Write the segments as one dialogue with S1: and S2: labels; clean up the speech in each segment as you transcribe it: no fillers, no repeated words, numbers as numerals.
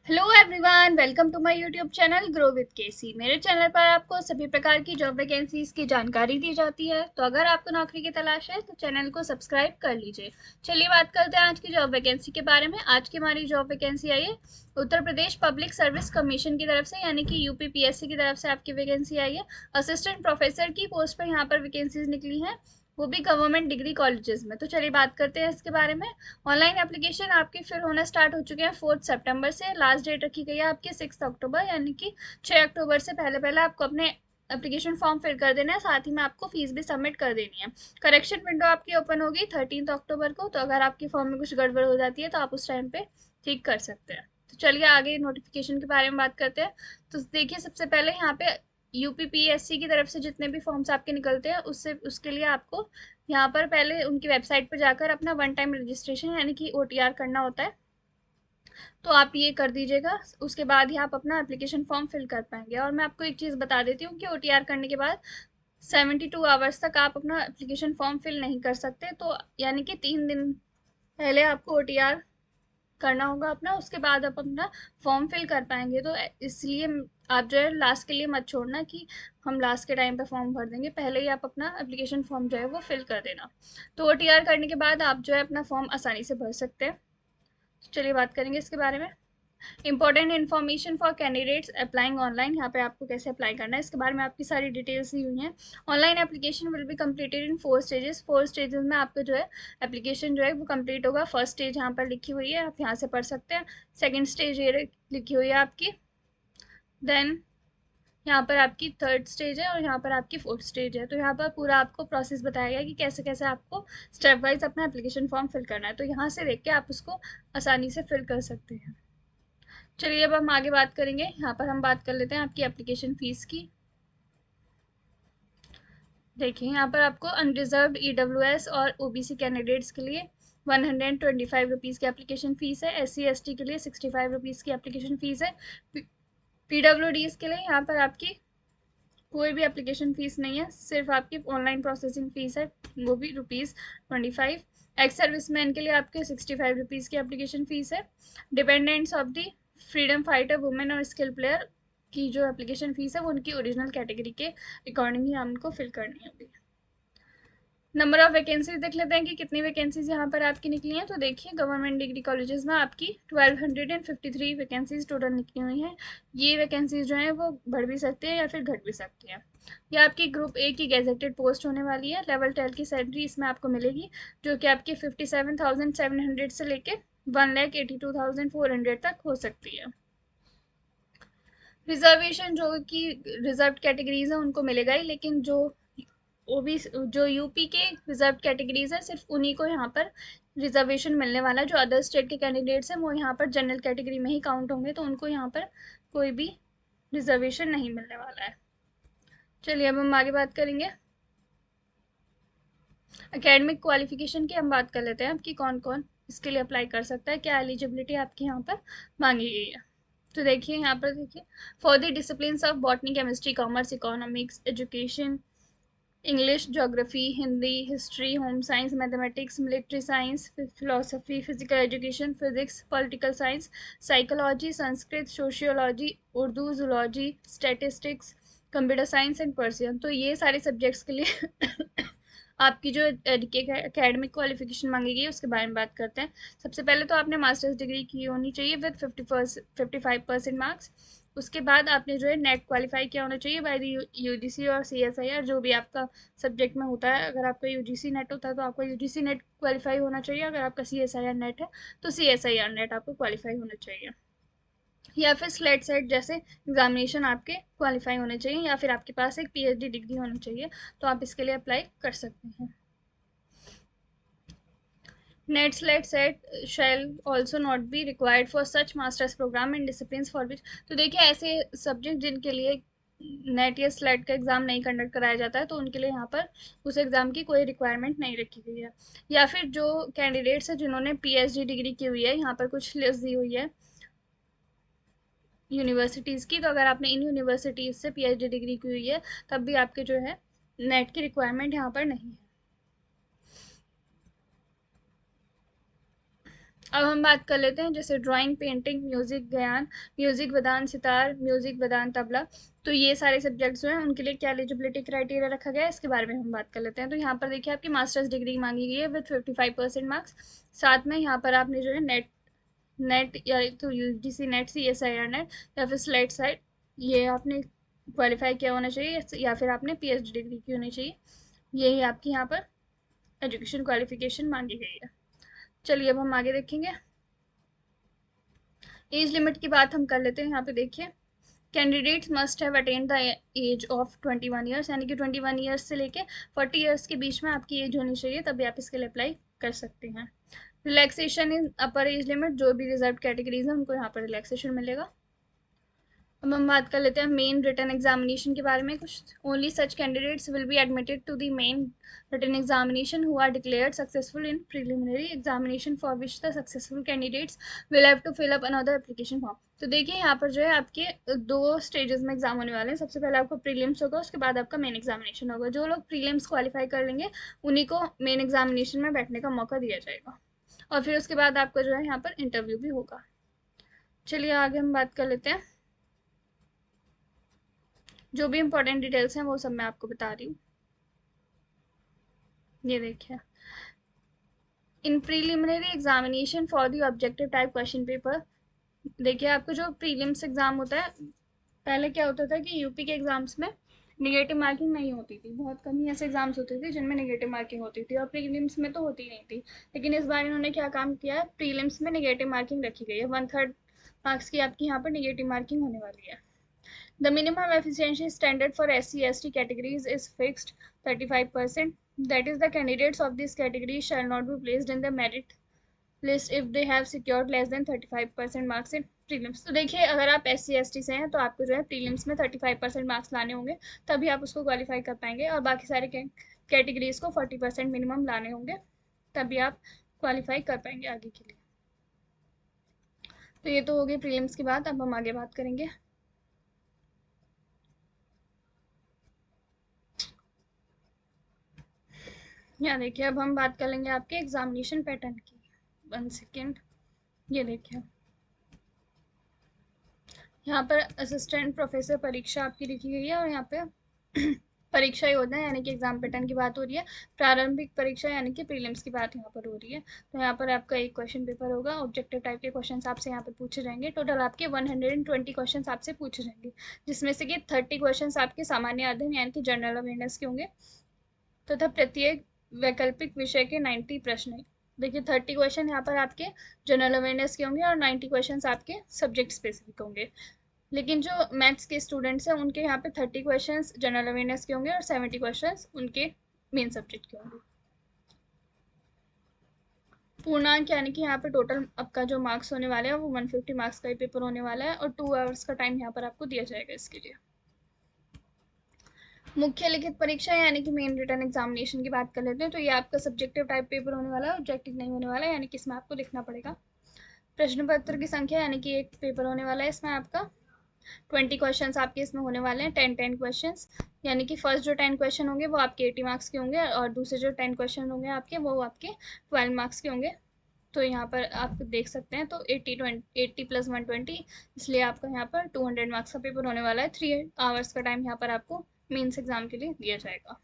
S1: Hello everyone, welcome to my YouTube channel grow with KC. मेरे channel पर आपको सभी प्रकार की जॉब वैकेंसीज की जानकारी दी जाती है। तो अगर आपको नौकरी की तलाश है तो चैनल को सब्सक्राइब कर लीजिए। चलिए बात करते हैं आज की जॉब वैकेंसी के बारे में। आज की हमारी जॉब वैकेंसी आई है Uttar Pradesh public service commission की तरफ से, यानी कि यूपीपीएससी की तरफ से आपकी वैकेंसी आई है। असिस्टेंट प्रोफेसर की पोस्ट पर यहाँ पर वैकेंसीज निकली हैं, वो भी गवर्नमेंट डिग्री कॉलेजेस में। तो चलिए बात करते हैं इसके बारे में। ऑनलाइन एप्लीकेशन आपके फिर होना स्टार्ट हो चुके हैं 4 सितंबर से। लास्ट डेट रखी गई है आपकी 6 अक्टूबर, यानी कि 6 अक्टूबर से पहले पहले आपको अपने एप्लीकेशन फॉर्म फिल कर देना है। साथ ही में आपको फीस भी सबमिट कर देनी है। करेक्शन विंडो आपकी ओपन होगी 13 अक्टूबर को। तो अगर आपके फॉर्म में कुछ गड़बड़ हो जाती है तो आप उस टाइम पे ठीक कर सकते हैं। तो चलिए आगे नोटिफिकेशन के बारे में बात करते हैं। तो देखिए, सबसे पहले यहाँ पे यूपीपीएससी की तरफ से जितने भी फॉर्म्स आपके निकलते हैं उससे उसके लिए आपको यहाँ पर पहले उनकी वेबसाइट पर जाकर अपना वन टाइम रजिस्ट्रेशन यानी कि ओटीआर करना होता है। तो आप ये कर दीजिएगा। उसके बाद ही आप अपना एप्लीकेशन फॉर्म फिल कर पाएंगे। और मैं आपको एक चीज़ बता देती हूँ कि ओटीआर करने के बाद 72 आवर्स तक आप अपना एप्लीकेशन फॉर्म फिल नहीं कर सकते। तो यानी कि 3 दिन पहले आपको ओटीआर करना होगा अपना, उसके बाद आप अपना फॉर्म फिल कर पाएंगे। तो इसलिए आप जो है लास्ट के लिए मत छोड़ना कि हम लास्ट के टाइम पे फॉर्म भर देंगे। पहले ही आप अपना एप्लीकेशन फॉर्म जो है वो फिल कर देना। तो ओटीआर करने के बाद आप जो है अपना फॉर्म आसानी से भर सकते हैं। तो चलिए बात करेंगे इसके बारे में। Important information for candidates applying online, यहाँ पे आपको कैसे अप्लाई करना है इसके बारे में आपकी सारी डिटेल्स दी हुई हैं। Online application will be completed in 4 stages. 4 stages में आपका जो है एप्लीकेशन जो है वो कंप्लीट होगा। फर्स्ट स्टेज यहाँ पर लिखी हुई है, आप यहाँ से पढ़ सकते हैं। सेकेंड स्टेज ये लिखी हुई है आपकी। देन यहाँ पर आपकी थर्ड स्टेज है और यहाँ पर आपकी फोर्थ स्टेज है। तो यहाँ पर पूरा आपको प्रोसेस बताया गया कि कैसे कैसे आपको स्टेप वाइज अपना एप्लीकेशन फॉर्म फिल करना है। तो यहाँ से देख के आप उसको आसानी से फिल कर सकते हैं। चलिए अब हम आगे बात करेंगे। यहाँ पर हम बात कर लेते हैं आपकी एप्लीकेशन फ़ीस की। देखिए, यहाँ पर आपको अनरिजर्व्ड ईडब्ल्यूएस और ओबीसी कैंडिडेट्स के लिए 125 रुपीज़ की एप्लीकेशन फ़ीस है। SC ST के लिए 65 रुपीज़ की एप्लीकेशन फ़ीस है। PWDs के लिए यहाँ पर आपकी कोई भी एप्लीकेशन फ़ीस नहीं है, सिर्फ आपकी ऑनलाइन प्रोसेसिंग फ़ीस है, वो भी ₹25। एक्स सर्विसमैन के लिए आपके 65 रुपीज़ की एप्लीकेशन फ़ीस है। Dependents of the freedom fighter women और स्किल प्लेयर की जो एप्लीकेशन फ़ीस है वो उनकी ओरिजिनल कैटेगरी के अकॉर्डिंग ही हमको फिल करनी होगी। नंबर ऑफ वैकेंसीज देख लेते हैं कि कितनी वैकेंसीज यहाँ पर आपकी निकली हैं। तो देखिए, गवर्नमेंट डिग्री कॉलेजेस में आपकी 1253 वैकेंसीज टोटल निकली हुई हैं। ये वैकेंसीज जो हैं वो बढ़ भी सकती हैं या फिर घट भी सकती हैं। ये आपकी ग्रुप ए की गेजेटेड पोस्ट होने वाली है। लेवल 12 की सैलरी इसमें आपको मिलेगी, जो कि आपकी 57,700 से लेके 1,82,400 तक हो सकती है। रिजर्वेशन जो कि रिजर्व कैटेगरीज हैं उनको मिलेगा ही, लेकिन जो ओबी जो यूपी के रिजर्व कैटेगरीज है सिर्फ उन्हीं को यहाँ पर रिजर्वेशन मिलने वाला है। जो अदर स्टेट के कैंडिडेट्स हैं वो यहाँ पर जनरल कैटेगरी में ही काउंट होंगे, तो उनको यहाँ पर कोई भी रिजर्वेशन नहीं मिलने वाला है। चलिए अब हम आगे बात करेंगे। एकेडमिक क्वालिफिकेशन की हम बात कर लेते हैं कि कौन कौन इसके लिए अप्लाई कर सकता है, क्या एलिजिबिलिटी आपकी यहाँ पर मांगी गई है। तो देखिए, यहाँ पर देखिए, for the disciplines of botany, chemistry, commerce, economics, education, English, geography, Hindi, history, home science, mathematics, military science, philosophy, physical education, physics, political science, psychology, Sanskrit, sociology, Urdu, zoology, statistics, computer science and Persian. तो ये सारे subjects के लिए आपकी जो academic qualification मांगी गई है उसके बारे में बात करते हैं। सबसे पहले तो आपने मास्टर्स डिग्री की होनी चाहिए विद 55% मार्क्स। उसके बाद आपने जो है नेट क्वालिफाई किया होना चाहिए बाय द यूजीसी और CSIR, जो भी आपका सब्जेक्ट में होता है। अगर आपका यूजीसी नेट होता है तो आपका यूजीसी नेट क्वालिफाई होना चाहिए। अगर आपका CSIR नेट है तो CSIR नेट आपको क्वालिफाई होना चाहिए। या फिर स्लेट सेट जैसे एग्जामिनेशन आपके क्वालिफाई होने चाहिए, या फिर आपके पास एक PhD डिग्री होनी चाहिए। तो आप इसके लिए अप्लाई कर सकते हैं। NET SLET SET shall also not be required for such masters programme in discipline for which. तो देखिए, ऐसे सब्जेक्ट जिनके लिए नेट या स्लेट का एग्ज़ाम नहीं कंडक्ट कराया जाता है तो उनके लिए यहाँ पर उस एग्ज़ाम की कोई रिक्वायरमेंट नहीं रखी गई है। या फिर जो कैंडिडेट्स हैं जिन्होंने PhD डिग्री की हुई है, यहाँ पर कुछ लिस्ट दी हुई है यूनिवर्सिटीज़ की। तो अगर आपने इन यूनिवर्सिटीज़ से PhD डिग्री की हुई है तब भी आपके जो है नेट की रिक्वायरमेंट यहाँ पर नहीं है। अब हम बात कर लेते हैं जैसे ड्राइंग, पेंटिंग, म्यूजिक ज्ञान, म्यूजिक वादन सितार, म्यूजिक वादन तबला। तो ये सारे सब्जेक्ट्स जो हैं उनके लिए क्या एलिजिबिलिटी क्राइटेरिया रखा गया है इसके बारे में हम बात कर लेते हैं। तो यहाँ पर देखिए आपकी मास्टर्स डिग्री मांगी गई है विद 55% मार्क्स। साथ में यहाँ पर आपने जो है नेट नेट या तो यूजीसी नेट, CSIR नेट या फिर स्लेट साइट, ये आपने क्वालिफाई किया होना चाहिए या फिर आपने PhD डिग्री की होनी चाहिए। यही आपकी यहाँ पर एजुकेशन क्वालिफिकेशन मांगी गई है। चलिए अब हम आगे देखेंगे। एज लिमिट की बात हम कर लेते हैं। यहाँ पे देखिए candidates must have attained the age of 21 years, यानी कि 21 ईयर्स से लेके 40 ईयर्स के बीच में आपकी एज होनी चाहिए, तभी आप इसके लिए अप्लाई कर सकते हैं। रिलैक्सेशन इन अपर एज लिमिट, जो भी रिजर्व कैटेगरीज है उनको यहाँ पर रिलैक्सेशन मिलेगा। अब हम बात कर लेते हैं मेन रिटन एग्जामिनेशन के बारे में कुछ। Only such candidates will be admitted to the main written examination who are declared successful in preliminary examination for which the successful candidates will have to fill up another application form. तो देखिए यहाँ पर जो है आपके दो stages में exam होने वाले हैं। सबसे पहले आपका प्रीलिम्स होगा, उसके बाद आपका मेन एग्जामिनेशन होगा। जो लोग प्रीलिम्स क्वालिफाई कर लेंगे उन्हीं को मेन एग्जामिनेशन में बैठने का मौका दिया जाएगा, और फिर उसके बाद आपका जो है यहाँ पर इंटरव्यू भी होगा। चलिए आगे हम बात कर लेते हैं। जो भी इंपॉर्टेंट डिटेल्स हैं वो सब मैं आपको बता रही हूँ। ये देखिए, in preliminary examination for the objective type question paper. देखिए आपको जो प्रीलिम्स एग्जाम होता है, पहले क्या होता था कि यूपी के एग्जाम्स में निगेटिव मार्किंग नहीं होती थी, बहुत कम ही ऐसे एग्जाम्स होते थे जिनमें निगेटिव मार्किंग होती थी, और प्रीलिम्स में तो होती नहीं थी। लेकिन इस बार इन्होंने क्या काम किया है, प्रीलिम्स में निगेटिव मार्किंग रखी गई है। 1/3 मार्क्स की आपकी यहाँ पर निगेटिव मार्किंग होने वाली है। The minimum efficiency standard for SC/ST categories is fixed 35%. That is, the candidates of this category shall not be placed in the merit list if they have secured less than 35% marks in prelims. तो देखिए अगर आप SC/ST से हैं तो आपको जो है प्रीलिम्स में 35% मार्क्स लाने होंगे, तभी आप उसको क्वालिफाई कर पाएंगे, और बाकी सारे कैटेगरीज को 40% मिनिमम लाने होंगे, तभी आप क्वालिफाई कर पाएंगे आगे के लिए। तो ये तो हो गई प्रीलिम्स की बात। अब हम आगे बात करेंगे। यहाँ देखिए अब हम बात कर लेंगे आपके एग्जामिनेशन पैटर्न की। 1 सेकेंड, ये देखिए यहाँ पर असिस्टेंट प्रोफेसर परीक्षा आपकी लिखी गई है, और यहाँ पे परीक्षा योजना यानी कि एग्जाम पैटर्न की बात हो रही है। प्रारंभिक परीक्षा यानी कि प्रीलिम्स की बात यहाँ पर हो रही है। तो यहाँ पर आपका एक क्वेश्चन पेपर होगा, ऑब्जेक्टिव टाइप के क्वेश्चन आपसे यहाँ पर पूछे जाएंगे। टोटल आपके 120 क्वेश्चन आपसे पूछे जाएंगे, जिसमें से कि 30 क्वेश्चन आपके सामान्य अध्ययन यानी कि जनरल अवेयरनेस के होंगे, तथा प्रत्येक वैकल्पिक विषय के 90 प्रश्न हैं। देखिए 30 क्वेश्चन यहाँ पर आपके जनरल अवेयरनेस के होंगे और 90 क्वेश्चन आपके सब्जेक्ट स्पेसिफिक होंगे। लेकिन जो मैथ्स के स्टूडेंट्स हैं उनके यहाँ पे 30 क्वेश्चन जनरल अवेयरनेस के होंगे और 70 क्वेश्चन उनके मेन सब्जेक्ट के होंगे। पूर्णांक यानी कि यहाँ पे टोटल आपका जो मार्क्स होने वाले हैं वो 150 मार्क्स का ही पेपर होने वाला है, और 2 आवर्स का टाइम यहाँ पर आपको दिया जाएगा इसके लिए। मुख्य लिखित परीक्षा यानी कि मेन रिटन एग्जामिनेशन की बात कर लेते हैं। तो ये आपका सब्जेक्टिव टाइप पेपर होने वाला है, ऑब्जेक्टिव नहीं होने वाला है, यानी कि इसमें आपको लिखना पड़ेगा। प्रश्न पत्र की संख्या यानी कि एक पेपर होने वाला है, इसमें आपका 20 क्वेश्चंस आपके इसमें होने वाले हैं। 10 क्वेश्चंस, यानी कि फर्स्ट जो 10 क्वेश्चन होंगे वो आपके 80 मार्क्स के होंगे, और दूसरे जो 10 क्वेश्चन होंगे आपके वो आपके 12 मार्क्स के होंगे। तो यहाँ पर आप देख सकते हैं, तो 80 + 120, इसलिए आपका यहाँ पर 200 मार्क्स का पेपर होने वाला है। 3 आवर्स का टाइम यहाँ पर आपको मेंस एग्जाम के लिए दिया जाएगा।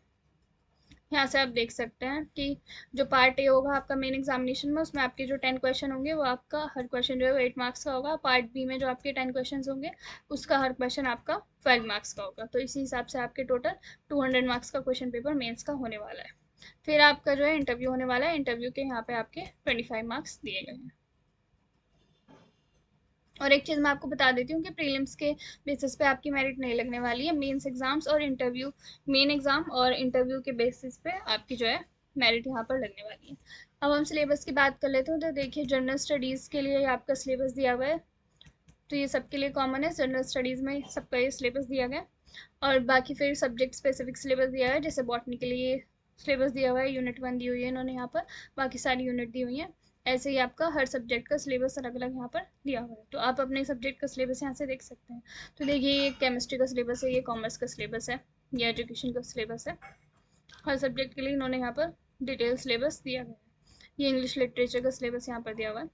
S1: यहाँ से आप देख सकते हैं कि जो पार्ट ए होगा आपका मेन एग्जामिनेशन में, उसमें आपके जो 10 क्वेश्चन होंगे वो आपका हर क्वेश्चन जो है वो 8 मार्क्स का होगा। पार्ट बी में जो आपके 10 क्वेश्चन होंगे उसका हर क्वेश्चन आपका 12 मार्क्स का होगा। तो इसी हिसाब से आपके टोटल 200 मार्क्स का क्वेश्चन पेपर मेन्स का होने वाला है। फिर आपका जो है इंटरव्यू होने वाला है। इंटरव्यू के यहाँ पे आपके 25 मार्क्स दिए गए हैं। और एक चीज़ मैं आपको बता देती हूँ कि प्रीलिम्स के बेसिस पे आपकी मेरिट नहीं लगने वाली है। मेंस एग्जाम्स और इंटरव्यू, मेन एग्जाम और इंटरव्यू के बेसिस पे आपकी जो है मेरिट यहाँ पर लगने वाली है। अब हम सिलेबस की बात कर लेते हैं। तो देखिए जनरल स्टडीज़ के लिए आपका सिलेबस दिया हुआ है, तो ये सबके लिए कॉमन है। जनरल स्टडीज़ में सबका ये सिलेबस दिया गया, और बाकी फिर सब्जेक्ट स्पेसिफिक सिलेबस दिया है। जैसे बॉटनी के लिए सिलेबस दिया हुआ है, यूनिट 1 दी हुई है इन्होंने यहाँ पर, बाकी सारी यूनिट दी हुई है। ऐसे ही आपका हर सब्जेक्ट का सिलेबस अलग अलग यहाँ पर दिया हुआ है, तो आप अपने सब्जेक्ट का सिलेबस यहाँ से देख सकते हैं। तो देखिए ये केमिस्ट्री का सिलेबस है, ये कॉमर्स का सिलेबस है, ये एजुकेशन का सिलेबस है। हर सब्जेक्ट के लिए इन्होंने यहाँ पर डिटेल सिलेबस दिया गया है। ये इंग्लिश लिटरेचर का सिलेबस यहाँ पर दिया हुआ है।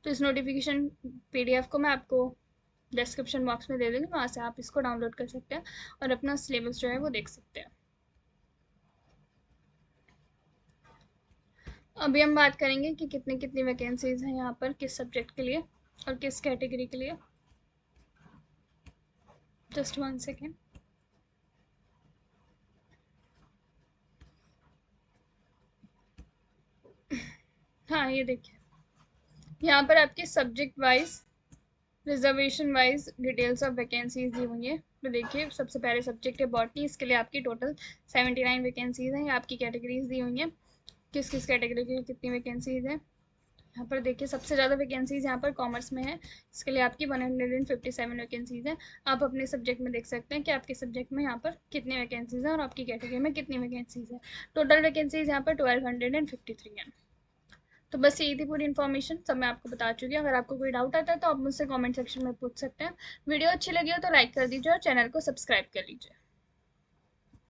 S1: तो इस नोटिफिकेशन PDF को मैं आपको डिस्क्रिप्शन बॉक्स में दे दूँगी, वहाँ से आप इसको डाउनलोड कर सकते हैं और अपना सिलेबस जो है वो देख सकते हैं। अभी हम बात करेंगे कि कितनी कितनी वैकेंसीज हैं यहाँ पर, किस सब्जेक्ट के लिए और किस कैटेगरी के लिए। Just 1 second. हाँ, ये देखिए, यहाँ पर आपके subject wise, reservation wise details of vacancies दी हुई है। तो देखिए, सबसे पहले सब्जेक्ट है बॉटनी, इसके लिए आपकी टोटल 79 वैकेंसीज हैं। आपकी कैटेगरीज दी हुई हैं, किस किस कैटेगरी की कितनी वैकेंसीज है। यहाँ पर देखिए, सबसे ज़्यादा वैकेंसीज यहाँ पर कॉमर्स में है, इसके लिए आपकी 157 वैकेंसीज हैं। आप अपने सब्जेक्ट में देख सकते हैं कि आपके सब्जेक्ट में यहाँ पर कितनी वैकेंसीज हैं और आपकी कैटेगरी में कितनी वैकेंसीज है। टोटल वैकेंसीज यहाँ पर 1253 हैं। तो बस यही थी पूरी इन्फॉर्मेशन, सब मैं आपको बता चुकी हूँ। अगर आपको कोई डाउट आता है तो आप मुझसे कमेंट सेक्शन में पूछ सकते हैं। वीडियो अच्छी लगी हो तो लाइक कर दीजिए और चैनल को सब्सक्राइब कर लीजिए।